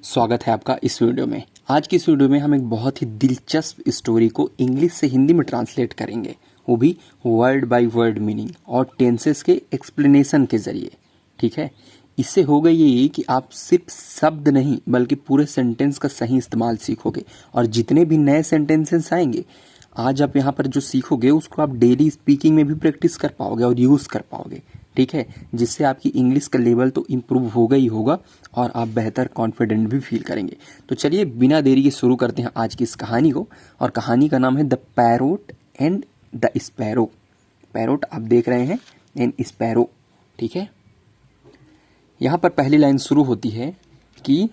स्वागत है आपका इस वीडियो में। आज की इस वीडियो में हम एक बहुत ही दिलचस्प स्टोरी को इंग्लिश से हिंदी में ट्रांसलेट करेंगे, वो भी वर्ड बाय वर्ड मीनिंग और टेंसेस के एक्सप्लेनेशन के ज़रिए। ठीक है, इससे होगा ये कि आप सिर्फ शब्द नहीं बल्कि पूरे सेंटेंस का सही इस्तेमाल सीखोगे और जितने भी नए सेंटेंसेस आएंगे आज आप यहाँ पर जो सीखोगे उसको आप डेली स्पीकिंग में भी प्रैक्टिस कर पाओगे और यूज़ कर पाओगे। ठीक है, जिससे आपकी इंग्लिश का लेवल तो इम्प्रूव होगा ही होगा और आप बेहतर कॉन्फिडेंट भी फील करेंगे। तो चलिए बिना देरी के शुरू करते हैं आज की इस कहानी को। और कहानी का नाम है the parrot and the sparrow. Parrot आप देख रहे हैं एंड स्पैरो। ठीक है, यहाँ पर पहली लाइन शुरू होती है कि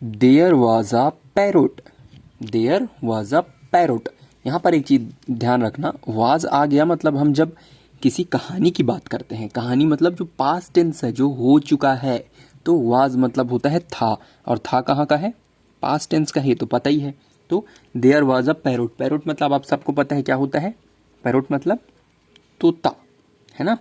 there was a parrot. There was a parrot. यहाँ पर एक चीज़ ध्यान रखना, वाज आ गया मतलब हम जब किसी कहानी की बात करते हैं, कहानी मतलब जो पास्ट टेंस है, जो हो चुका है, तो वाज मतलब होता है था, और था कहाँ का है, पास्ट टेंस का है, तो पता ही है। तो there was a parrot. Parrot मतलब आप सबको पता है क्या होता है, पैरोट मतलब तोता, है ना।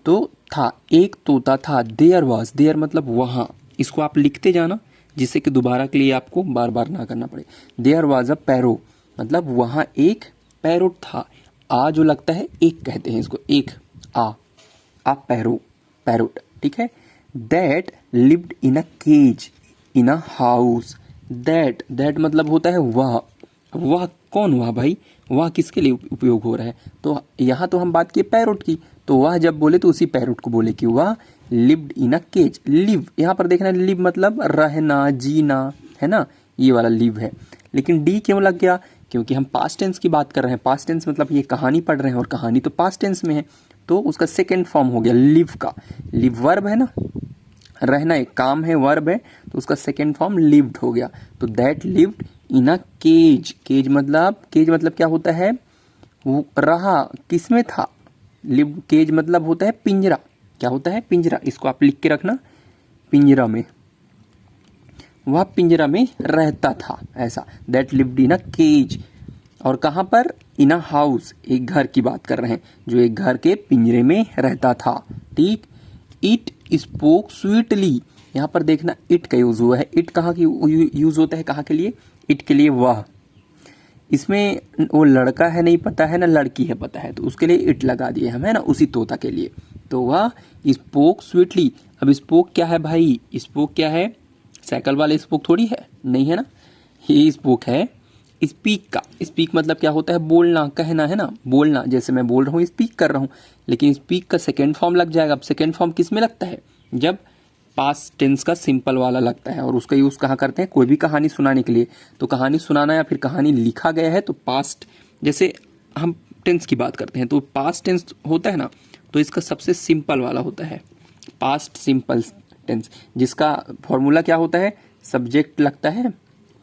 तो था, एक तोता था। देयर वाज, देयर मतलब वहाँ, इसको आप लिखते जाना जिससे कि दोबारा के लिए आपको बार बार ना करना पड़े। देयर वाज अ पैरो मतलब वहाँ एक पैरोट था। आ जो लगता है एक कहते हैं इसको, एक आ पैरो, पैरोट। ठीक है, that lived in a cage in a house. That मतलब होता है वह कौन हुआ भाई, वह किसके लिए उपयोग हो रहा है। तो यहाँ तो हम बात किए पैरोट की, तो वह जब बोले तो उसी पैरोट को बोले कि वह lived in a cage. Live यहाँ पर देखना, लिव मतलब रहना, जीना, है ना, ये वाला लिव है। लेकिन डी क्यों लग गया, क्योंकि हम पास्ट टेंस की बात कर रहे हैं। पास्ट टेंस मतलब ये कहानी पढ़ रहे हैं और कहानी तो पास्ट टेंस में है, तो उसका सेकेंड फॉर्म हो गया लिव का। लिव वर्ब है ना, रहना एक काम है, वर्ब है, तो उसका सेकेंड फॉर्म लिव्ड हो गया। तो that lived in a cage. Cage मतलब क्या होता है, वो रहा, किसमें था, लिव। केज मतलब होता है पिंजरा, क्या होता है, पिंजरा। इसको आप लिख के रखना, पिंजरा में, वह पिंजरा में रहता था, ऐसा। That lived in a cage. और कहाँ पर, इन अ हाउस, एक घर की बात कर रहे हैं, जो एक घर के पिंजरे में रहता था। ठीक, इट स्पोक स्वीटली। यहाँ पर देखना इट का यूज हुआ है। इट कहाँ की यूज होता है, कहाँ के लिए, इट के लिए वह। इसमें वो लड़का है नहीं पता है ना, लड़की है पता है, तो उसके लिए इट लगा दिए हम, है ना, उसी तोता के लिए। तो वह स्पोक स्वीटली। अब स्पोक क्या है भाई, स्पोक क्या है, साइकिल वाले स्पोक थोड़ी है, नहीं है ना, ये स्पोक है स्पीक का। स्पीक मतलब क्या होता है, बोलना, कहना, है ना, बोलना। जैसे मैं बोल रहा हूँ, स्पीक कर रहा हूँ, लेकिन स्पीक का सेकेंड फॉर्म लग जाएगा। अब सेकेंड फॉर्म किस में लगता है, जब पास्ट टेंस का सिंपल वाला लगता है। और उसका यूज़ कहाँ करते हैं, कोई भी कहानी सुनाने के लिए। तो कहानी सुनाना या फिर कहानी लिखा गया है तो पास्ट, जैसे हम टेंस की बात करते हैं तो पास्ट टेंस होता है ना, तो इसका सबसे सिंपल वाला होता है पास्ट सिंपल टेंस, जिसका फॉर्मूला क्या होता है, सब्जेक्ट लगता है,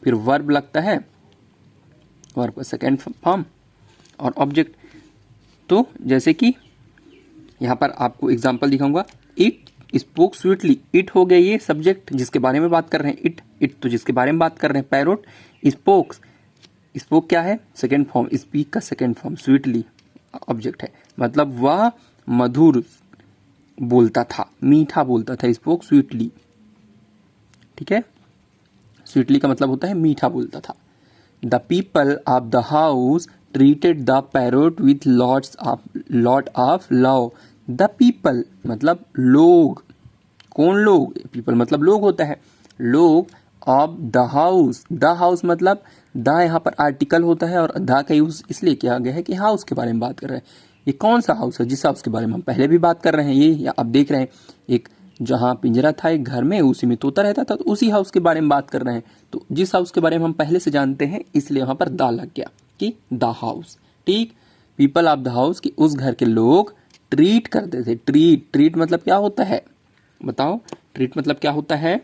फिर वर्ब लगता है, वर्ब का सेकेंड फॉर्म और ऑब्जेक्ट। तो जैसे कि यहाँ पर आपको एग्जांपल दिखाऊंगा, इट स्पोक स्वीटली। इट हो गया ये सब्जेक्ट जिसके बारे में बात कर रहे हैं, इट तो जिसके बारे में बात कर रहे हैं। पैरोट स्पोक्स, स्पोक क्या है, सेकेंड फॉर्म, स्पीक का सेकेंड फॉर्म, स्वीटली ऑब्जेक्ट है, मतलब वह मधुर बोलता था, मीठा बोलता था, स्पोक स्वीटली। ठीक है, स्वीटली का मतलब होता है मीठा बोलता था। The people of the house treated the parrot with lot of love. The people मतलब लोग, कौन लोग, पीपल मतलब लोग होता है, लोग of the house. The house मतलब द यहाँ पर आर्टिकल होता है और द का यूज इसलिए किया गया है कि हाउस के बारे में बात कर रहे हैं। ये कौन सा हाउस है, जिस हाउस के बारे में हम पहले भी बात कर रहे हैं, ये आप देख रहे हैं, एक जहाँ पिंजरा था एक घर में, उसी में तोता रहता था, तो उसी हाउस के बारे में बात कर रहे हैं। तो जिस हाउस के बारे में हम पहले से जानते हैं, इसलिए वहाँ पर द लग गया कि द हाउस। ठीक, पीपल ऑफ द हाउस कि उस घर के लोग ट्रीट करते थे। ट्रीट मतलब क्या होता है, बताओ, ट्रीट मतलब क्या होता है,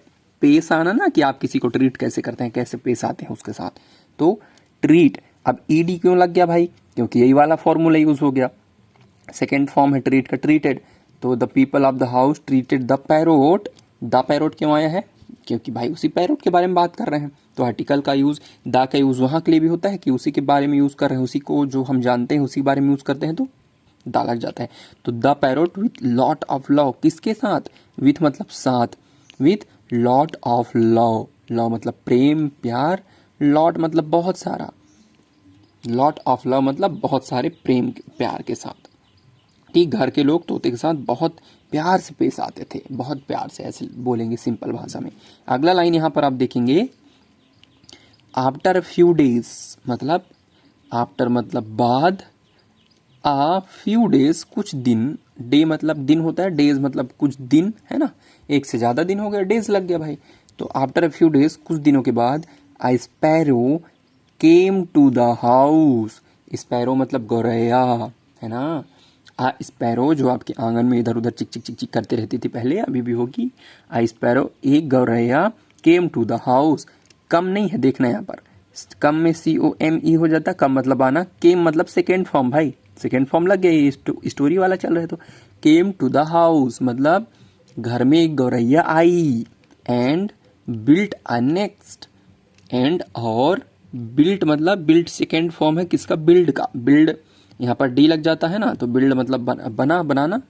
पेश आना ना, कि आप किसी को ट्रीट कैसे करते हैं, कैसे पेश आते हैं उसके साथ, तो ट्रीट। अब ईडी क्यों लग गया भाई, क्योंकि यही वाला फॉर्मूला यूज हो गया, सेकेंड फॉर्म है ट्रीट का, ट्रीटेड। तो the people of the house treated the parrot. The parrot क्यों आया है, क्योंकि भाई उसी पैरोट के बारे में बात कर रहे हैं। तो आर्टिकल का यूज, द का यूज वहां के लिए भी होता है कि उसी के बारे में यूज कर रहे हैं, उसी को जो हम जानते हैं उसी के बारे में यूज करते हैं, तो द लग जाता है। तो the parrot with lot of love, किसके साथ, विथ मतलब साथ, with lot of love, love मतलब प्रेम प्यार, लॉट मतलब बहुत सारा, लॉट ऑफ लव मतलब बहुत सारे प्रेम प्यार के साथ। ठीक, घर के लोग तोते के साथ बहुत प्यार से पेश आते थे, बहुत प्यार से, ऐसे बोलेंगे सिंपल भाषा में। अगला लाइन यहाँ पर आप देखेंगे, आफ्टर फ्यू डेज मतलब, आफ्टर मतलब बाद, आ फ्यू डेज कुछ दिन, डे मतलब दिन होता है, डेज मतलब कुछ दिन, है ना, एक से ज़्यादा दिन हो गया, डेज लग गया भाई। तो आफ्टर अ फ्यू डेज कुछ दिनों के बाद, a sparrow came to the house, sparrow मतलब गौरैया, है ना। आ स्पैरो जो आपके आंगन में इधर उधर चिक चिक चिक चिक करते रहती थी पहले, अभी भी होगी। आ स्पैरो एक गौरैया, केम टू द हाउस, कम नहीं है देखना यहाँ पर, कम में COME हो जाता, कम मतलब आना, केम मतलब सेकेंड फॉर्म भाई, सेकेंड फॉर्म लग गया, ये स्टोरी वाला चल रहा है। तो केम टू द हाउस मतलब घर में एक गौरैया आई, and built a nest, and और बिल्ट मतलब, बिल्ट सेकेंड फॉर्म है किसका, बिल्ड का, बिल्ड यहाँ पर डी लग जाता है ना, तो बिल्ड मतलब बना बनाना,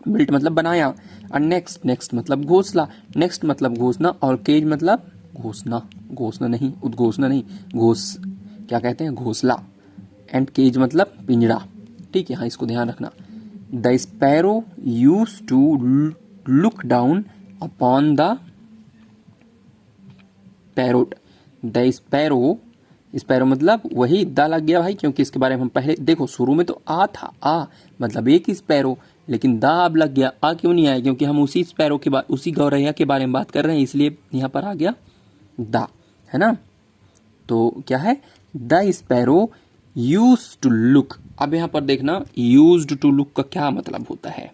बिल्ट मतलब बनाया, और नेक्स्ट, नेक्स्ट मतलब घोंसला, नेक्स्ट मतलब घोषणा, और केज मतलब घोषणा, घोषणा नहीं, उद्घोषणा नहीं, घोष क्या कहते हैं, घोंसला, एंड केज मतलब पिंजरा। ठीक है, हाँ इसको ध्यान रखना। The sparrow used to look down upon the parrot, the sparrow, sparrow मतलब वही द लग गया भाई, क्योंकि इसके बारे में हम पहले देखो, शुरू में तो आ था, आ मतलब एक स्पैरो, लेकिन द अब लग गया, आ क्यों नहीं आया, क्योंकि हम उसी स्पैरो के बाद, उसी गौरैया के बारे में बात कर रहे हैं, इसलिए यहाँ पर आ गया द, है ना। तो क्या है, the sparrow used to look. अब यहाँ पर देखना, यूज टू लुक का क्या मतलब होता है।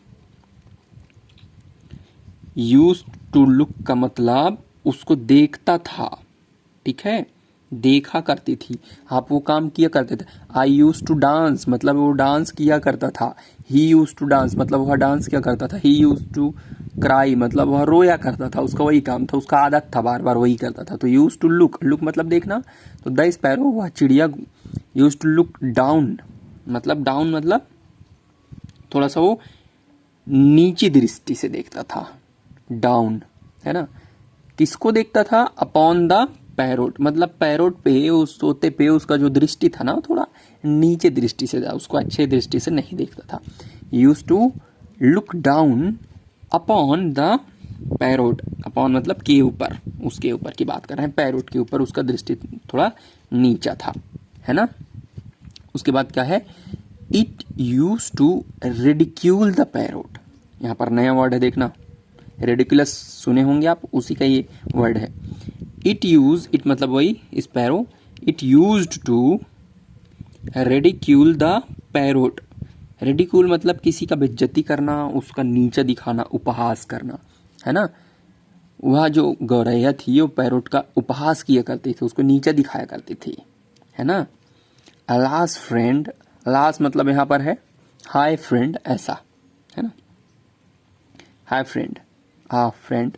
यूज टू लुक का मतलब उसको देखता था, ठीक है, देखा करती थी, आप वो काम किया करते थे। आई यूज टू डांस मतलब वो डांस किया करता था, ही यूज टू डांस मतलब वह डांस किया करता था, ही यूज टू क्राई मतलब वह रोया करता था, उसका वही काम था, उसका आदत था, बार बार वही करता था। तो यूज टू लुक, लुक मतलब देखना, तो द स्पैरो वह चिड़िया यूज टू लुक डाउन मतलब, डाउन मतलब थोड़ा सा वो नीची दृष्टि से देखता था, डाउन, है ना। किसको देखता था, अपॉन द पैरोट मतलब पैरोट पे, उस तोते पे उसका जो दृष्टि था ना थोड़ा नीचे दृष्टि से था, उसको अच्छे दृष्टि से नहीं देखता था। Used to look down upon the parrot, upon मतलब के ऊपर, उसके ऊपर की बात कर रहे हैं, पैरोट के ऊपर उसका दृष्टि थोड़ा नीचा था, है ना। उसके बाद क्या है, it used to ridicule the parrot, यहाँ पर नया वर्ड है देखना, रेडिकुलस सुने होंगे आप, उसी का ये वर्ड है। इट यूज, इट मतलब वही sparrow, it used to ridicule the parrot, ridicule मतलब किसी का बेइज्जती करना, उसका नीचा दिखाना, उपहास करना, है ना। वह जो गौरैया थी वो पैरोट का उपहास किया करती थी, उसको नीचा दिखाया करती थी, है ना। अलास फ्रेंड, अलास मतलब यहाँ पर है हाय फ्रेंड, ऐसा, है ना, हाय फ्रेंड, आ फ्रेंड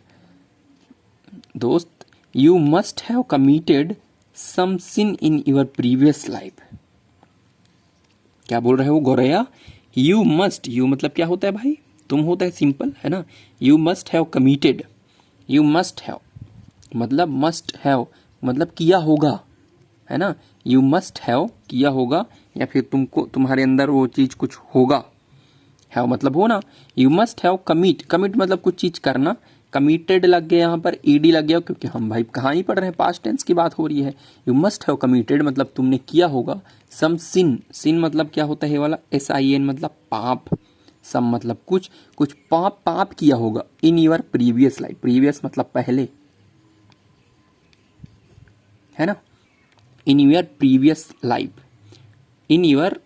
दोस्त, you must have committed some sin in your previous life. क्या बोल रहे हो गौरैया, यू मस्ट, यू मतलब क्या होता है भाई, तुम होता है, सिंपल है ना। You must have committed, you must have मतलब, मस्ट हैव मतलब किया होगा, है ना। यू मस्ट हैव किया होगा, या फिर तुमको, तुम्हारे अंदर वो चीज कुछ होगा, हैव मतलब हो ना। You must have commit, commit मतलब कुछ चीज करना, कमिटेड लग गया यहाँ पर, ईडी लग गया, क्योंकि हम भाई कहानी पढ़ रहे हैं, पास्ट टेंस की बात हो रही है। यू मस्ट हैव कमिटेड मतलब तुमने किया होगा, सम सिन, सिन मतलब क्या होता है ये वाला, SIN मतलब पाप, सम मतलब कुछ, कुछ पाप, पाप किया होगा, in your previous life, previous मतलब पहले, है ना, in your previous life, in your,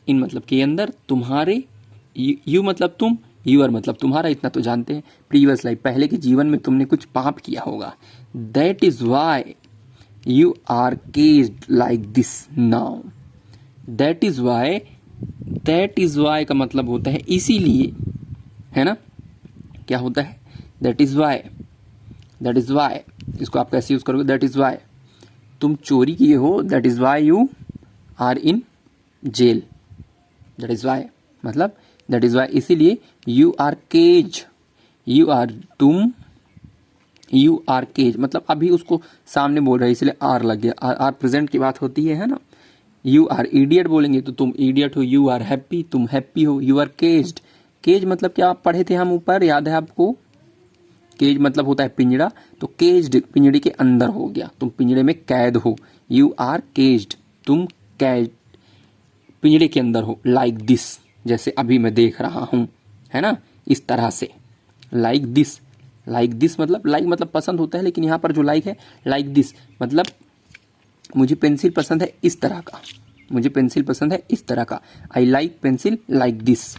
in मतलब के अंदर, तुम्हारे, यू मतलब तुम, यूर मतलब तुम्हारा, इतना तो जानते हैं, प्रीवियस लाइफ पहले के जीवन में तुमने कुछ पाप किया होगा। That is why you are caged like this now, that is why, that is why का मतलब होता है इसीलिए, है ना। क्या होता है, that is why, that is why, इसको आप कैसे यूज करोगे, दैट इज वाई तुम चोरी किए हो, that is why you are in jail, that is why मतलब, दैट इज वाई इसीलिए, you are cage, you are तुम यू आर केज मतलब अभी उसको सामने बोल रहे हैं इसलिए आर लग गया, आर प्रेजेंट की बात होती है ना। यू आर इडियट बोलेंगे तो तुम इडियट हो, यू आर हैप्पी तुम हैप्पी हो, यू आर केज्ड। केज मतलब क्या पढ़े थे हम ऊपर, याद है आपको? केज मतलब होता है पिंजड़ा, तो केज्ड पिंजड़े के अंदर हो गया, तुम पिंजड़े में कैद हो। यू आर केज्ड तुम कैद पिंजड़े के अंदर हो। लाइक दिस जैसे अभी मैं देख रहा हूं, है ना, इस तरह से। लाइक दिस, लाइक दिस मतलब लाइक मतलब पसंद होता है, लेकिन यहाँ पर जो लाइक है लाइक दिस मतलब मुझे पेंसिल पसंद है इस तरह का, मुझे पेंसिल पसंद है इस तरह का। I like pencil like this,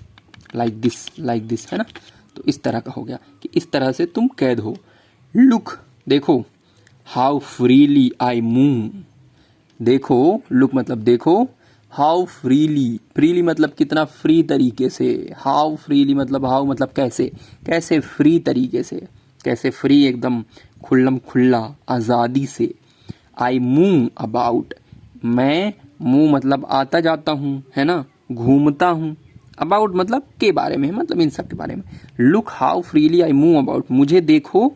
like this, like this, है ना। तो इस तरह का हो गया कि इस तरह से तुम कैद हो। लुक देखो, हाउ फ्रीली आई मूव, देखो लुक मतलब देखो, हाउ फ्रीली, फ्रीली मतलब कितना फ्री तरीके से, हाउ फ्रीली मतलब हाउ मतलब कैसे, कैसे फ्री तरीके से, कैसे फ्री एकदम खुल्लम खुल्ला आज़ादी से। आई मूव अबाउट, मैं मूव मतलब आता जाता हूँ, है ना, घूमता हूँ। अबाउट मतलब के बारे में, मतलब इन सब के बारे में। Look how freely I move about, मुझे देखो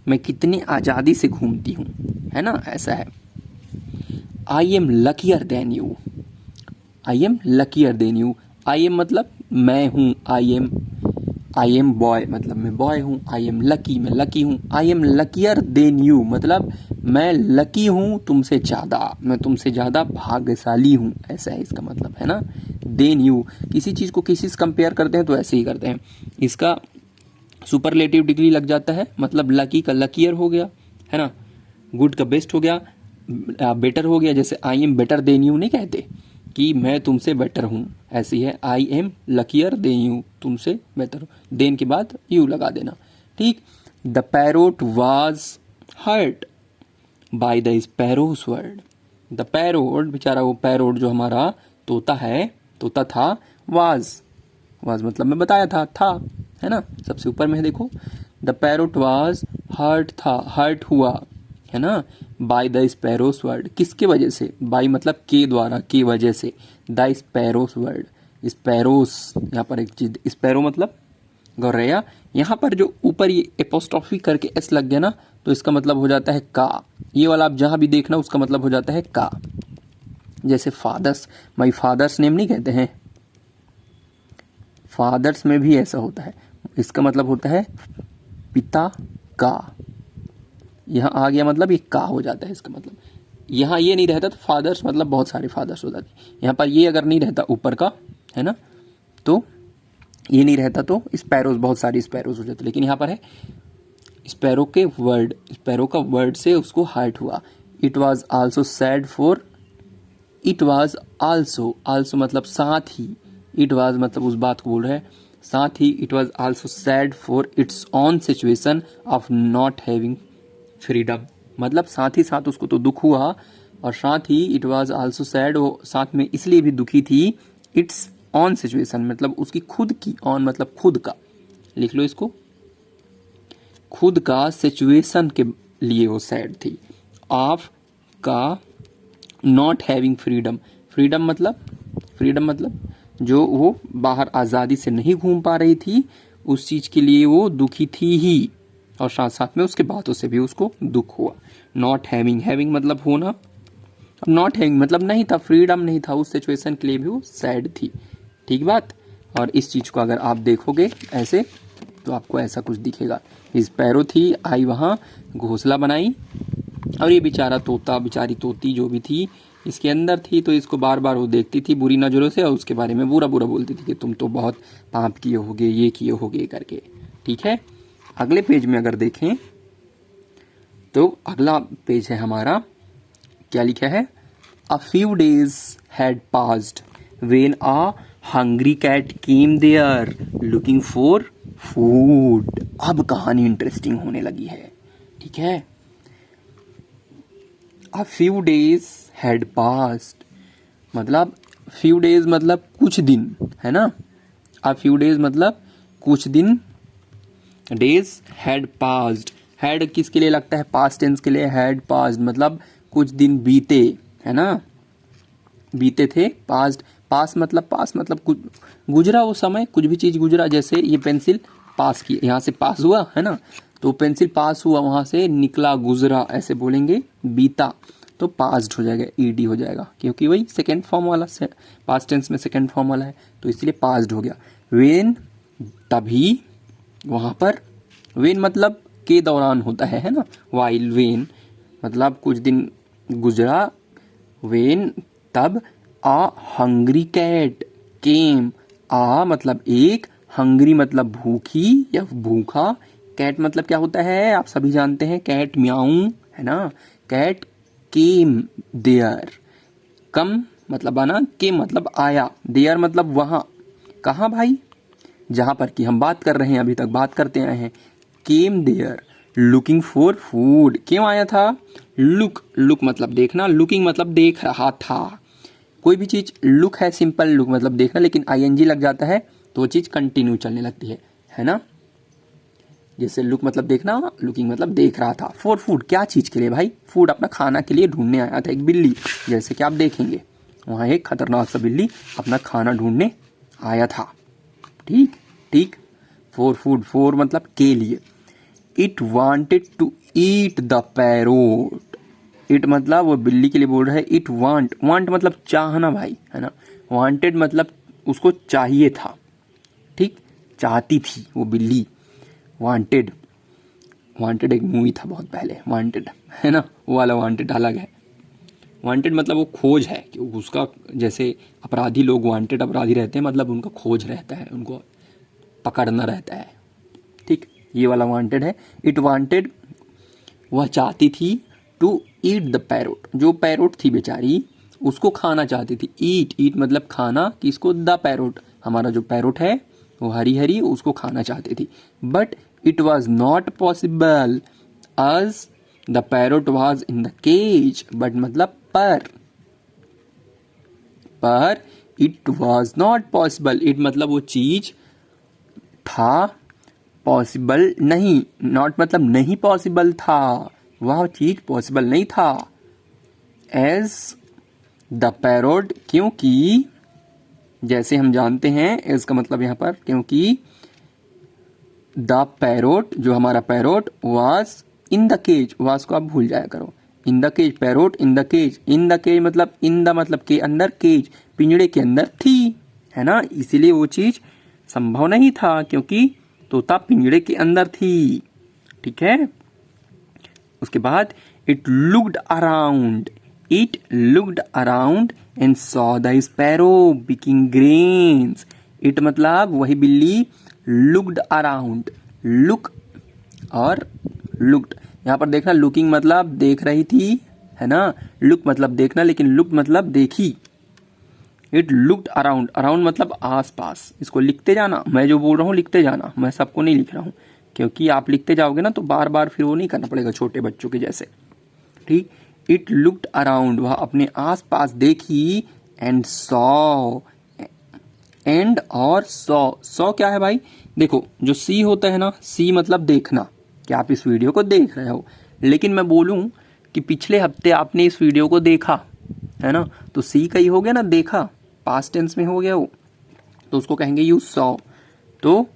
मैं कितनी आज़ादी से घूमती हूँ, है ना, ऐसा है। I am luckier than you, I am luckier than you, I am मतलब मैं हूँ, आई एम बॉय मतलब मैं बॉय हूँ, आई एम लकी मैं लकी हूँ, I am luckier than you मतलब मैं लकी हूँ तुमसे ज़्यादा, मैं तुमसे ज़्यादा भाग्यशाली हूँ, ऐसा है इसका मतलब, है ना। देन यू, किसी चीज़ को किसी से कंपेयर करते हैं तो ऐसे ही करते हैं, इसका सुपरलेटिव डिग्री लग जाता है, मतलब लकी का लकियर हो गया, है ना, गुड का बेस्ट हो गया, बेटर हो गया। जैसे I am better than you नहीं कहते कि मैं तुमसे बेटर हूँ, ऐसी है I am luckier than you, तुमसे बेटर हूँ, देन के बाद यू लगा देना, ठीक। The parrot was hurt by the sparrow's word, the parrot बेचारा, वो पैरोट जो हमारा तोता है, तोता था, वाज, वाज मतलब मैं बताया था, है ना, सबसे ऊपर में है देखो। द पैरोट वाज हर्ट था, हर्ट हुआ, है ना, बाय द स्पैरोस वर्ड, किसके वजह से, बाय मतलब के द्वारा, के वजह से, द स्पैरोस वर्ड, स्पैरोस, यहाँ पर एक चीज, स्पैरो मतलब गौरैया, यहाँ पर जो ऊपर ये एपोस्ट्रॉफी करके एस लग गया ना, तो इसका मतलब हो जाता है का, ये वाला आप जहां भी देखना उसका मतलब हो जाता है का। जैसे फादर्स, माई फादर्स नेम नहीं कहते हैं, फादर्स में भी ऐसा होता है, इसका मतलब होता है पिता का, यहाँ आ गया मतलब ये का हो जाता है, इसका मतलब यहाँ ये नहीं रहता तो फादर्स मतलब बहुत सारे फादर्स हो जाते, यहाँ पर ये अगर नहीं रहता ऊपर का, है ना, तो ये नहीं रहता तो स्पैरोज, बहुत सारी स्पैरोज हो जाते, लेकिन यहाँ पर है स्पैरो के वर्ड, स्पैरो का वर्ड से उसको हर्ट हुआ। It was also sad for, it was also, also मतलब साथ ही, इट वॉज मतलब उस बात को बोल रहे हैं, साथ ही it was also sad for its on situation of not having freedom, मतलब साथ ही साथ उसको तो दुख हुआ, और साथ ही इट वॉज आल्सो सैड, वो साथ में इसलिए भी दुखी थी, इट्स ऑन सिचुएशन मतलब उसकी खुद की, ऑन मतलब खुद का, लिख लो इसको, खुद का सिचुएशन के लिए वो सैड थी, ऑफ का नॉट हैविंग फ्रीडम, फ्रीडम मतलब, फ्रीडम मतलब जो वो बाहर आज़ादी से नहीं घूम पा रही थी, उस चीज़ के लिए वो दुखी थी ही, और साथ साथ में उसके बातों से भी उसको दुख हुआ। नॉट हैविंग, हैविंग मतलब होना, अब नॉट हैविंग मतलब नहीं था, फ्रीडम नहीं था, उस सिचुएशन के लिए भी वो सैड थी, ठीक बात। और इस चीज़ को अगर आप देखोगे ऐसे तो आपको ऐसा कुछ दिखेगा, स्पैरो थी, आई वहाँ घोंसला बनाई, और ये बेचारा तोता, बेचारी तोती जो भी थी इसके अंदर थी, तो इसको बार बार वो देखती थी बुरी नज़रों से, और उसके बारे में बुरा बुरा बोलती थी कि तुम तो बहुत पाप किए होगे, ये किए होगे करके, ठीक है। अगले पेज में अगर देखें तो अगला पेज है हमारा, क्या लिखा है, a few days had passed when a hungry cat came there looking for food. अब कहानी इंटरेस्टिंग होने लगी है, ठीक है। A few days had passed मतलब, फ्यू डेज मतलब कुछ दिन, है ना, अ फ्यू डेज मतलब कुछ दिन, डेज हैड पास्ड, हैड किसके लिए लगता है, पास्ट टेंस के लिए, हैड पास्ड मतलब कुछ दिन बीते, है ना, बीते थे, पास्ट, पास मतलब कुछ गुजरा वो समय, कुछ भी चीज गुजरा, जैसे ये पेंसिल पास की, यहाँ से पास हुआ, है ना, तो पेंसिल पास हुआ, वहां से निकला, गुजरा, ऐसे बोलेंगे बीता, तो पास्ड हो जाएगा, ईडी हो जाएगा, क्योंकि वही सेकेंड फॉर्म वाला पास्ट टेंस में सेकेंड फॉर्म वाला है, तो इसलिए पास्ड हो गया। वेन, तभी, वहां पर। वेन मतलब के दौरान होता है ना। वाइल, वेन मतलब कुछ दिन गुजरा। वेन तब। आ हंग्री कैट केम, आ मतलब एक, हंग्री मतलब भूखी या भूखा, कैट मतलब क्या होता है आप सभी जानते हैं, कैट म्याऊ, है ना। कैट केम देयर, कम मतलब आना, केम मतलब आया, देयर मतलब वहां, कहाँ भाई, जहां पर कि हम बात कर रहे हैं, अभी तक बात करते आए हैं। Came there looking for food, क्यों आया था, लुक, लुक मतलब देखना, लुकिंग मतलब देख रहा था। कोई भी चीज लुक है, सिंपल लुक मतलब देखना, लेकिन आईएनजी लग जाता है तो वो चीज कंटिन्यू चलने लगती है ना। जैसे लुक मतलब देखना, लुकिंग मतलब देख रहा था। फॉर फूड, क्या चीज के लिए भाई, फूड अपना खाना के लिए ढूंढने आया था एक बिल्ली, जैसे कि आप देखेंगे वहां एक खतरनाक सा बिल्ली अपना खाना ढूंढने आया था। ठीक ठीक। फॉर फूड, फॉर मतलब के लिए। It wanted to eat the parrot, it मतलब वो बिल्ली के लिए बोल रहा है। इट वांट, वांट मतलब चाहना भाई, है ना। वांटेड मतलब उसको चाहिए था, ठीक, चाहती थी वो बिल्ली। वांटेड, वांटेड एक मूवी था बहुत पहले, वांटेड, है ना, वो वाला वांटेड अलग है। वांटेड मतलब वो खोज है कि उसका, जैसे अपराधी लोग वांटेड अपराधी रहते हैं, मतलब उनका खोज रहता है, उनको पकड़ना रहता है, ठीक, ये वाला वांटेड है। इट वांटेड, वह चाहती थी, टू ईट द पैरोट, जो पैरोट थी बेचारी उसको खाना चाहती थी। ईट, ईट मतलब खाना, किसको, द पैरोट, हमारा जो पैरोट है वो हरी हरी, उसको खाना चाहती थी। But it was not possible as the parrot was in the cage, but मतलब पर it was not possible, it मतलब वो चीज था, पॉसिबल नहीं, नॉट मतलब नहीं पॉसिबल था, वह चीज पॉसिबल नहीं था। एज द पैरोट, क्योंकि, जैसे हम जानते हैं एज का मतलब यहां पर क्योंकि, द पैरोट जो हमारा parrot was in the cage, was को आप भूल जाया करो, in the cage, parrot in the cage, in the cage मतलब इन द मतलब के अंदर, केज पिंजड़े के अंदर थी, है ना, इसीलिए वो चीज संभव नहीं था क्योंकि तोता पिंजड़े के अंदर थी, ठीक है। उसके बाद it looked around, it looked around and saw the sparrow picking grains, it मतलब वही बिल्ली, लुक्ड अराउंड, लुक और लुक्ड, यहाँ पर देखना, लुकिंग मतलब देख रही थी, है ना, लुक मतलब देखना, लेकिन लुक मतलब देखी। इट लुक्ड अराउंड, अराउंड मतलब आस पास, इसको लिखते जाना, मैं जो बोल रहा हूँ लिखते जाना, मैं सबको नहीं लिख रहा हूँ, क्योंकि आप लिखते जाओगे ना तो बार बार फिर वो नहीं करना पड़ेगा छोटे बच्चों के जैसे, ठीक। इट लुक्ड अराउंड, वह अपने आस पास देखी, एंड सॉ, एंड और सॉ क्या है भाई, देखो जो सी होता है ना, सी मतलब देखना, कि आप इस वीडियो को देख रहे हो, लेकिन मैं बोलूं कि पिछले हफ्ते आपने इस वीडियो को देखा, है ना, तो सी का ही हो गया ना, देखा, पास्ट टेंस में हो गया वो, तो उसको कहेंगे यू सॉ। तो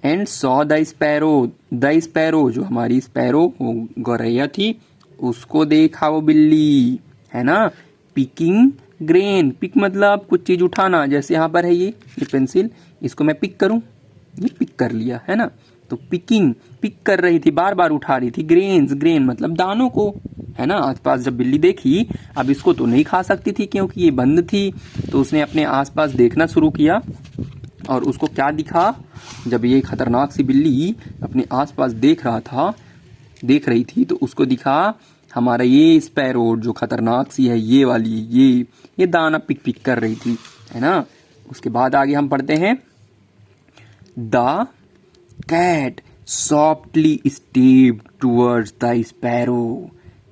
and saw the sparrow, the sparrow जो हमारी स्पैरो वो गौरैया थी, उसको देखा वो बिल्ली, है ना। पिकिंग ग्रेन, पिक मतलब कुछ चीज उठाना, जैसे यहाँ पर है ये पेंसिल, इसको मैं पिक करूं, ये पिक कर लिया, है ना, तो पिकिंग, पिक कर रही थी, बार बार उठा रही थी, ग्रेन्स, ग्रेन मतलब दानों को, है ना। आसपास जब बिल्ली देखी, अब इसको तो नहीं खा सकती थी क्योंकि ये बंद थी, तो उसने अपने आसपास देखना शुरू किया, और उसको क्या दिखा, जब ये खतरनाक सी बिल्ली अपने आसपास देख रही थी, तो उसको दिखा हमारा ये स्पैरो जो खतरनाक सी है, ये वाली, ये दाना पिक पिक कर रही थी, है ना। उसके बाद आगे हम पढ़ते हैं, the cat softly stepped towards the sparrow,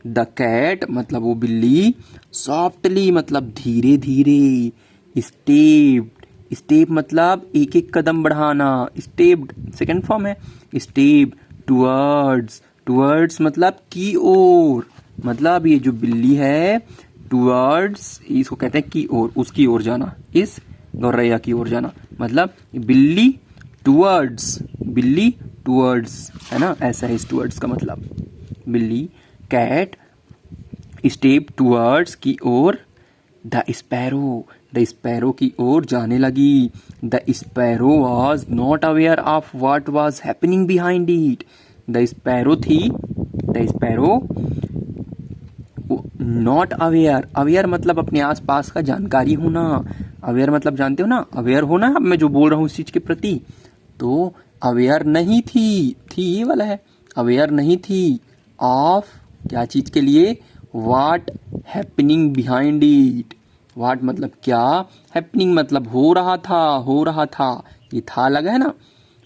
the cat मतलब वो बिल्ली, सॉफ्टली मतलब धीरे धीरे, स्टेप्ड, स्टेप मतलब एक एक कदम बढ़ाना, स्टेप्ड सेकंड फॉर्म है, स्टेप, टूवर्ड्स, टूवर्ड्स मतलब की ओर, मतलब ये जो बिल्ली है, टूवर्ड्स इसको कहते हैं की ओर, उसकी ओर जाना, इस गौरैया की ओर जाना, मतलब बिल्ली टूवर्ड्स, बिल्ली टूवर्ड्स, है ना, ऐसा है टूवर्ड्स का मतलब। बिल्ली कैट स्टेप टूवर्ड्स की ओर द स्पैरो की ओर जाने लगी। The sparrow was not aware of what was happening behind it. The sparrow not aware, aware मतलब अपने आसपास का जानकारी होना। अवेयर मतलब जानते हो ना, अवेयर होना, अब मैं जो बोल रहा हूँ उस चीज के प्रति। तो अवेयर नहीं थी ये वाला है, अवेयर नहीं थी ऑफ क्या चीज के लिए, what happening behind it. What मतलब क्या, हैपनिंग मतलब हो रहा था, ये था लगा है ना,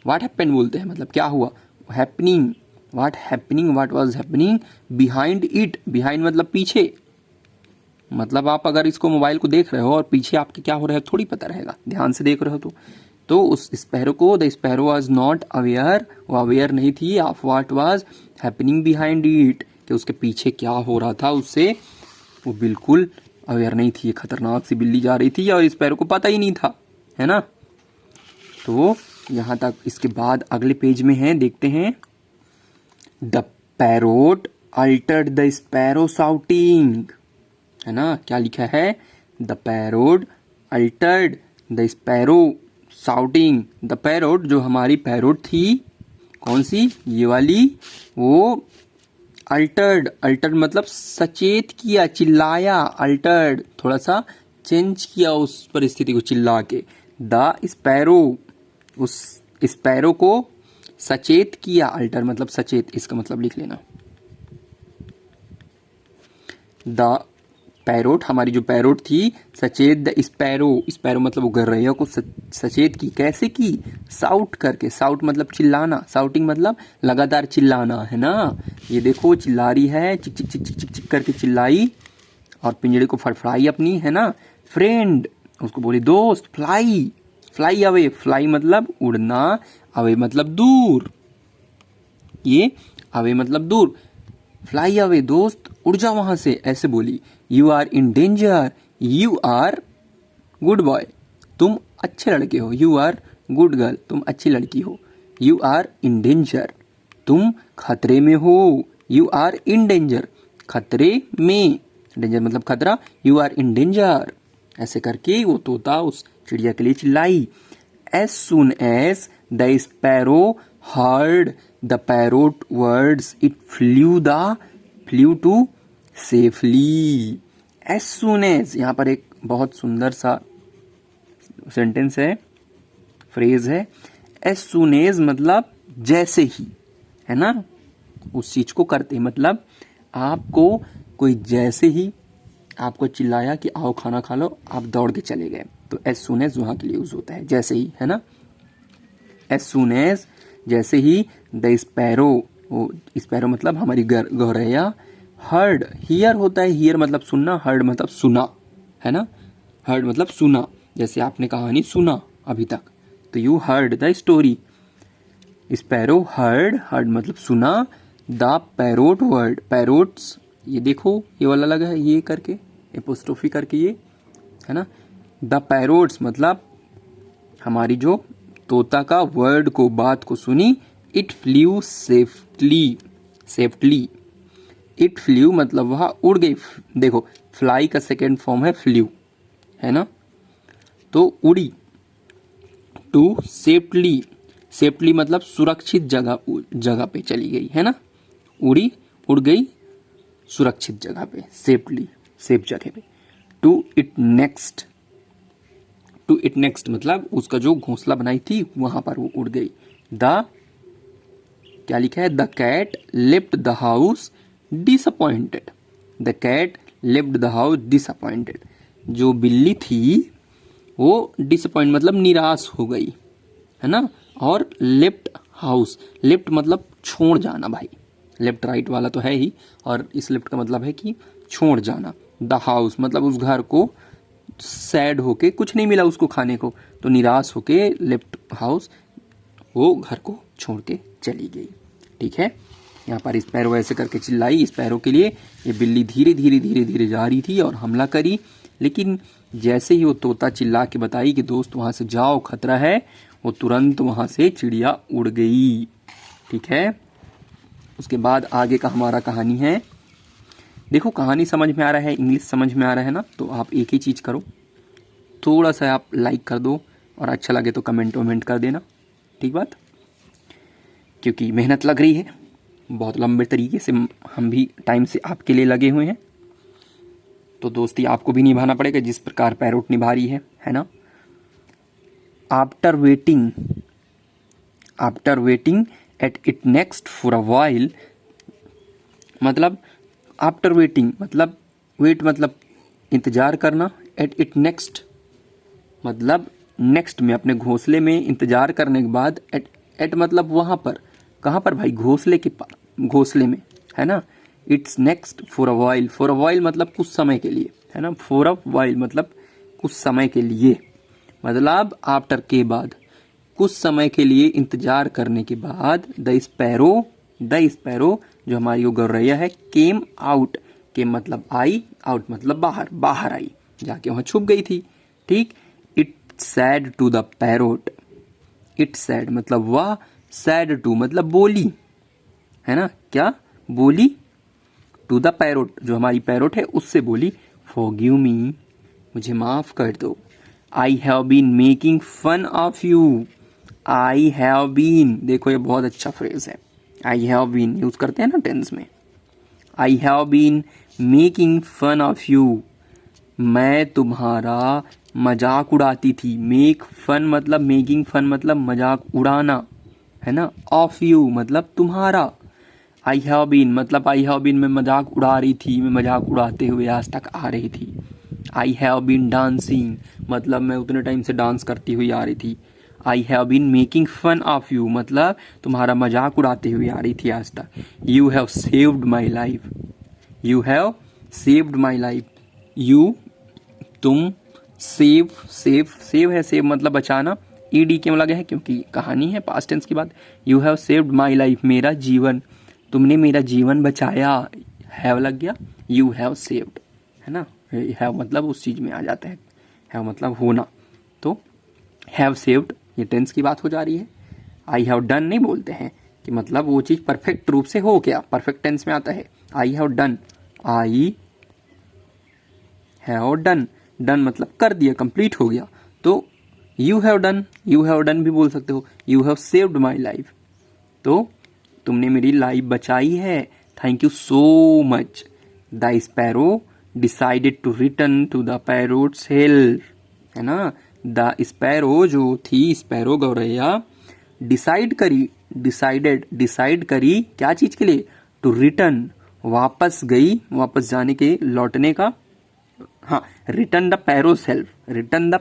व्हाट हैपन बोलते हैं मतलब क्या हुआ, happening, what was happening behind it. Behind मतलब पीछे, मतलब आप अगर इसको मोबाइल को देख रहे हो और पीछे आपके क्या हो रहा है थोड़ी पता रहेगा, ध्यान से देख रहे हो तो उस स्पैरो को, the sparrow was not aware, वो अवेयर नहीं थी of what was happening behind it, कि उसके पीछे क्या हो रहा था उससे वो बिल्कुल अवेयर नहीं थी। खतरनाक सी बिल्ली जा रही थी और स्पैरो को पता ही नहीं था, है ना। तो यहाँ तक, इसके बाद अगले पेज में है, देखते हैं। The parrot Altered the sparrow shouting, है ना, क्या लिखा है, the parrot Altered the sparrow shouting. The parrot, जो हमारी पैरोट थी, कौन सी, ये वाली, वो अल्टर्ड मतलब सचेत किया, चिल्लाया, अल्टर्ड थोड़ा सा चेंज किया उस परिस्थिति को चिल्ला के। द स्पैरो, उस स्पैरो को सचेत किया, अल्टर मतलब सचेत, इसका मतलब लिख लेना। द पैरोट, हमारी जो पैरोट थी, सचेत द स्पैरो मतलब वो गौरैया को सचेत की, कैसे की, साउट करके, साउट मतलब चिल्लाना, साउटिंग मतलब लगातार चिल्लाना, है ना। ये देखो चिल्ला रही है, चिक चिक चिक चिक चिक चिक करके चिल्लाई और पिंजड़े को फड़फड़ाई अपनी, है ना। फ्रेंड, उसको बोली दोस्त, फ्लाई अवे, फ्लाई मतलब उड़ना, अवे मतलब दूर, ये अवे मतलब दूर, फ्लाई अवे दोस्त उड़ जा वहां से, ऐसे बोली। You are in danger, you are good boy, तुम अच्छे लड़के हो, यू आर गुड गर्ल, तुम अच्छी लड़की हो, यू आर इन डेंजर, तुम खतरे में हो, यू आर इन डेंजर, खतरे में, डेंजर मतलब खतरा, यू आर इन डेंजर, ऐसे करके वो तोता उस चिड़िया के लिए चिल्लाई। As soon as the sparrow heard the parrot words, it flew to safely. As soon as, यहाँ पर एक बहुत सुंदर सा सेंटेंस है, फ्रेज है। As soon as मतलब जैसे ही, है ना, उस चीज को करते, मतलब आपको कोई जैसे ही आपको चिल्लाया कि आओ खाना खा लो, आप दौड़ के चले गए, तो एज सुन एज वहां के लिए यूज होता है, जैसे ही, है ना। एज सुन एज जैसे ही, द स्पैरो, स्पैरो मतलब हमारी गौरैया, हर्ड, हियर होता है, हियर मतलब सुनना, हर्ड मतलब सुना, है ना, हर्ड मतलब सुना, जैसे आपने कहानी सुना अभी तक, तो you heard the story. Sparrow heard मतलब सुना, द पैरोट वर्ड, पैरोट्स, ये देखो ये वाला लगा है, ये करके एपोस्ट्रोफी करके, ये है ना। द पैरोट्स मतलब हमारी जो तोता का वर्ड को, बात को सुनी। It flew safely, it flew मतलब वह उड़ गई, देखो फ्लाई का सेकेंड फॉर्म है फ्ल्यू, है ना, तो उड़ी। टू सेफ्टली मतलब सुरक्षित जगह पे चली गई, है ना, उड़ गई सुरक्षित जगह पे, सेफ्टली, सेफ जगह पे। टू इट नेक्स्ट मतलब उसका जो घोंसला बनाई थी वहां पर वो उड़ गई। क्या लिखा है, the cat left the house disappointed, the cat left the house disappointed, जो बिल्ली थी वो डिसअपॉइंट मतलब निराश हो गई, है ना। और लेफ्ट हाउस, लेफ्ट मतलब छोड़ जाना भाई, लेफ्ट राइट वाला तो है ही, और इस लेफ्ट का मतलब है कि छोड़ जाना। द हाउस मतलब उस घर को, सैड होके, कुछ नहीं मिला उसको खाने को, तो निराश होके लेफ्ट हाउस, वो घर को छोड़ के चली गई, ठीक है। यहाँ पर स्पैरो ऐसे करके चिल्लाई, स्पैरो के लिए ये बिल्ली धीरे धीरे जा रही थी और हमला करी, लेकिन जैसे ही वो तोता चिल्ला के बताई कि दोस्त वहां से जाओ खतरा है, वो तुरंत वहां से चिड़िया उड़ गई। ठीक है। उसके बाद आगे का हमारा कहानी है। देखो कहानी समझ में आ रहा है, इंग्लिश समझ में आ रहा है ना, तो आप एक ही चीज़ करो, थोड़ा सा आप लाइक कर दो और अच्छा लगे तो कमेंट वमेंट कर देना, ठीक बात, क्योंकि मेहनत लग रही है बहुत लंबे तरीके से, हम भी टाइम से आपके लिए लगे हुए हैं, तो दोस्ती आपको भी निभाना पड़ेगा जिस प्रकार पैरोट निभा रही है ना। After waiting at it next for a while, मतलब आफ्टर वेटिंग मतलब वेट मतलब इंतज़ार करना, एट इट नेक्स्ट मतलब नेक्स्ट में, अपने घोंसले में इंतज़ार करने के बाद, एट मतलब वहाँ पर, कहाँ पर भाई, घोंसले के पास, घोंसले में, है ना। It's next for a while मतलब कुछ समय के लिए, है ना। फॉर अ वाइल मतलब कुछ समय के लिए, मतलब आफ्टर के बाद, कुछ समय के लिए इंतजार करने के बाद द स्पैरो जो हमारी वो गौरैया है, केम आउट, केम मतलब आई, आउट मतलब बाहर आई, जाके वहाँ छुप गई थी, ठीक। It said to the parrot, it said मतलब वह, सैड टू मतलब बोली, है ना, क्या बोली, टू द पैरोट जो हमारी पैरोट है उससे बोली, फॉरगिव मी मुझे माफ कर दो, I have been making fun of you, I have been, देखो ये बहुत अच्छा फ्रेज है, आई हैव बीन यूज करते हैं ना टेंस में, I have been making fun of you, मैं तुम्हारा मजाक उड़ाती थी, मेक फन मतलब, मेकिंग फन मतलब मजाक उड़ाना, है ना, ऑफ यू मतलब तुम्हारा, आई हैव बीन मतलब आई हैव बीन, मैं मजाक उड़ा रही थी, मैं मजाक उड़ाते हुए आज तक आ रही थी, आई हैव बीन डांसिंग मतलब मैं उतने टाइम से डांस करती हुई आ रही थी, I have been making fun of you मतलब तुम्हारा मजाक उड़ाते हुए आ रही थी आज तक, you have saved my life, you have saved my life, you तुम, सेव है, सेव मतलब बचाना, ईडी क्यों लगे है, क्योंकि कहानी है पास्ट टेंस की बात, you have saved my life मेरा जीवन, तुमने मेरा जीवन बचाया, हैव लग गया, यू हैव सेव्ड, है ना, हैव मतलब उस चीज में आ जाता है, हैव मतलब होना, तो हैव सेव्ड ये टेंस की बात हो जा रही है। आई हैव डन नहीं बोलते हैं कि मतलब वो चीज परफेक्ट रूप से हो गया, परफेक्ट टेंस में आता है, I have done, I have done, done मतलब कर दिया, कंप्लीट हो गया, तो यू हैव डन भी बोल सकते हो, you have saved my life, तो तुमने मेरी लाइफ बचाई है, thank you so much, the sparrow decided to return to the parrot's help, है ना, द स्पैरो जो थी, स्पैरो गौरैया, डिसाइड करी क्या चीज के लिए, टू रिटर्न वापस गई, वापस जाने के, लौटने का, हाँ, return the parrot's help, return the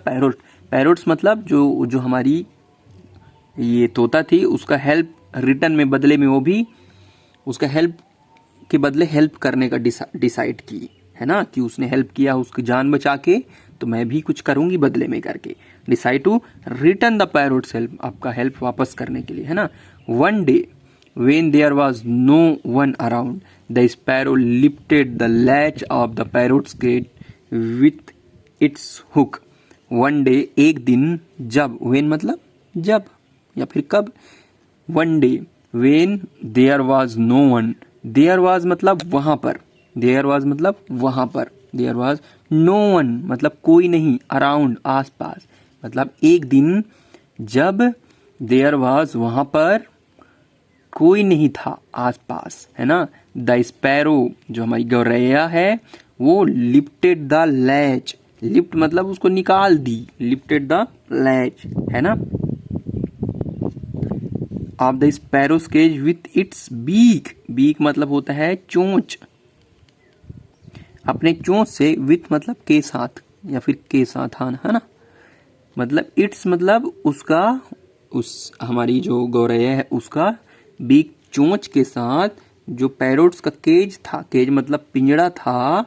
parrots मतलब जो हमारी ये तोता थी उसका हेल्प, रिटर्न में बदले में, वो भी उसका हेल्प के बदले हेल्प करने का डिसाइड की, है ना, कि उसने हेल्प किया उसकी जान बचा के, तो मैं भी कुछ करूंगी बदले में करके, decide to return the parrot's help, आपका हेल्प वापस करने के लिए, है ना। One day when there was no one around, the sparrow lifted the latch of the parrot's gate with its hook. One day एक दिन, जब, when मतलब जब या फिर कब, one day when there was no one, there was मतलब वहां पर, there was मतलब वहां पर, there was no one मतलब कोई नहीं, around आसपास मतलब एक दिन जब there was वहां पर कोई नहीं था आसपास, है ना। द स्पैरो जो हमारी गौरैया है वो लिफ्टेड द लैच, लिफ्ट मतलब उसको निकाल दी, लिफ्टेड द लैच, है ना, of the sparrow's cage with its beak, beak मतलब होता है चोंच, अपने चोंच से, विथ मतलब के साथ या फिर के साथ, है ना, मतलब इट्स मतलब उसका, उस हमारी जो गौरैया है उसका बीक चोंच के साथ, जो पैरोट्स का केज था, केज मतलब पिंजड़ा था,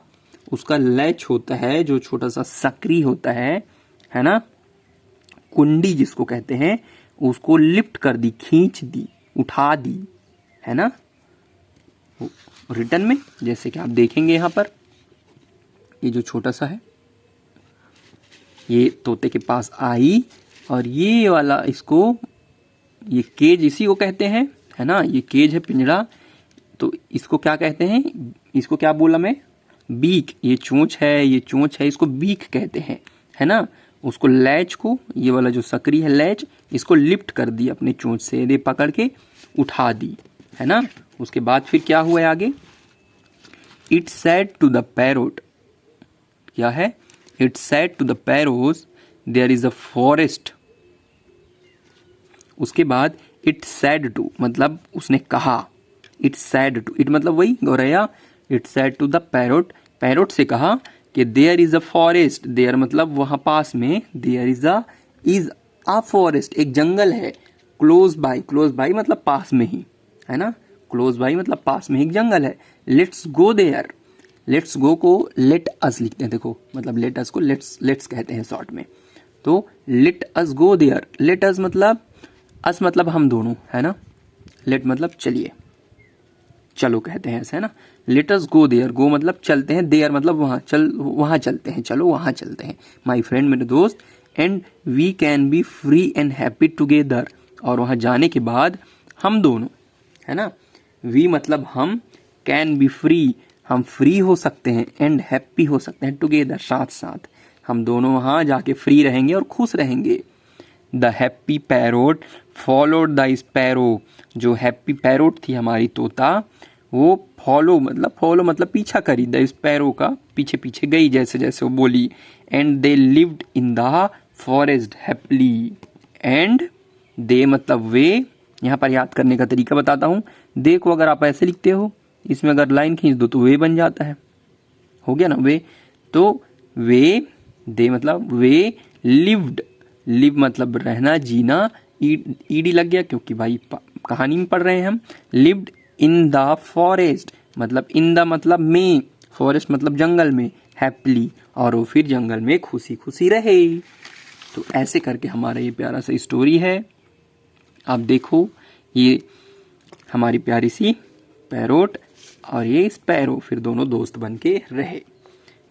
उसका लैच होता है जो छोटा सा सकरी होता है ना, कुंडी जिसको कहते हैं, उसको लिफ्ट कर दी, खींच दी, उठा दी, है ना। रिटर्न में जैसे कि आप देखेंगे यहां पर, ये जो छोटा सा है ये तोते के पास आई, और ये वाला इसको, ये केज इसी को कहते हैं, है ना, ये केज है पिंजरा, तो इसको क्या कहते हैं, इसको क्या बोला मैं, बीक। ये चोंच है, ये चोंच है, इसको बीक कहते हैं, है ना। उसको लैच को, ये वाला जो सकरी है लैच, इसको लिफ्ट कर दी अपने चोंच से, ये पकड़ के उठा दी, है ना। उसके बाद फिर क्या हुआ आगे, it said to the parrot, क्या है, it said to the parrots there is a forest. उसके बाद इट सेड टू मतलब उसने कहा, इट सेड टू, इट मतलब वही गौरैया, it said to the parrot, parrot से कहा कि there is a forest, there मतलब वहां पास में, देयर इज अ फॉरेस्ट, एक जंगल है, क्लोज बाय, क्लोज बाय मतलब पास में ही, है ना, क्लोज बाय मतलब पास में एक जंगल है, let's go there, let's go को लेट अस लिखते हैं, देखो मतलब लेट अस को लेट्स कहते हैं शॉर्ट में, तो let us go there, let us मतलब, अस मतलब हम दोनों, है ना, लेट मतलब चलिए, चलो कहते हैं ऐसे, है ना, लेट अस गो देयर, गो मतलब चलते हैं, देयर मतलब वहां, वहां चलते हैं, चलो वहां चलते हैं, माई फ्रेंड मेरे दोस्त, and we can be free and happy together, और वहां जाने के बाद हम दोनों, है ना, वी मतलब हम, कैन बी फ्री हम फ्री हो सकते हैं, एंड हैप्पी हो सकते हैं, टुगेदर साथ साथ, हम दोनों वहां जाके फ्री रहेंगे और खुश रहेंगे। The happy parrot followed the sparrow, जो हैप्पी पैरोट थी हमारी तोता, वो फॉलो मतलब पीछा करी, द स्पैरो का पीछे पीछे गई जैसे जैसे वो बोली, and they lived in the forest happily, and they मतलब वे, यहाँ पर याद करने का तरीका बताता हूँ, दे को अगर आप ऐसे लिखते हो, इसमें अगर लाइन खींच दो तो वे बन जाता है, हो गया ना वे, तो वे, दे मतलब वे, लिव्ड, लिव मतलब रहना जीना, ईडी लग गया क्योंकि भाई कहानी में पढ़ रहे हैं हम, लिव्ड इन द फॉरेस्ट मतलब इन द मतलब में, फॉरेस्ट मतलब जंगल में, हैप्पीली और वो फिर जंगल में खुशी खुशी रहे। तो ऐसे करके हमारा ये प्यारा सा स्टोरी है, आप देखो, ये हमारी प्यारी सी पैरोट और ये स्पैरो फिर दोनों दोस्त बन के रहे।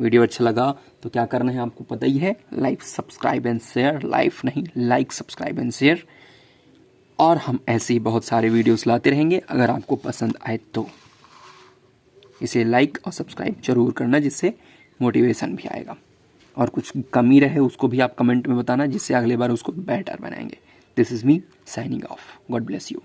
वीडियो अच्छा लगा तो क्या करना है आपको पता ही है, like subscribe and share, life नहीं लाइक सब्सक्राइब एंड शेयर, और हम ऐसे ही बहुत सारे वीडियोस लाते रहेंगे। अगर आपको पसंद आए तो इसे लाइक और सब्सक्राइब जरूर करना, जिससे मोटिवेशन भी आएगा, और कुछ कमी रहे उसको भी आप कमेंट में बताना, जिससे अगले बार उसको बेटर बनाएंगे। This is me signing off, God bless you.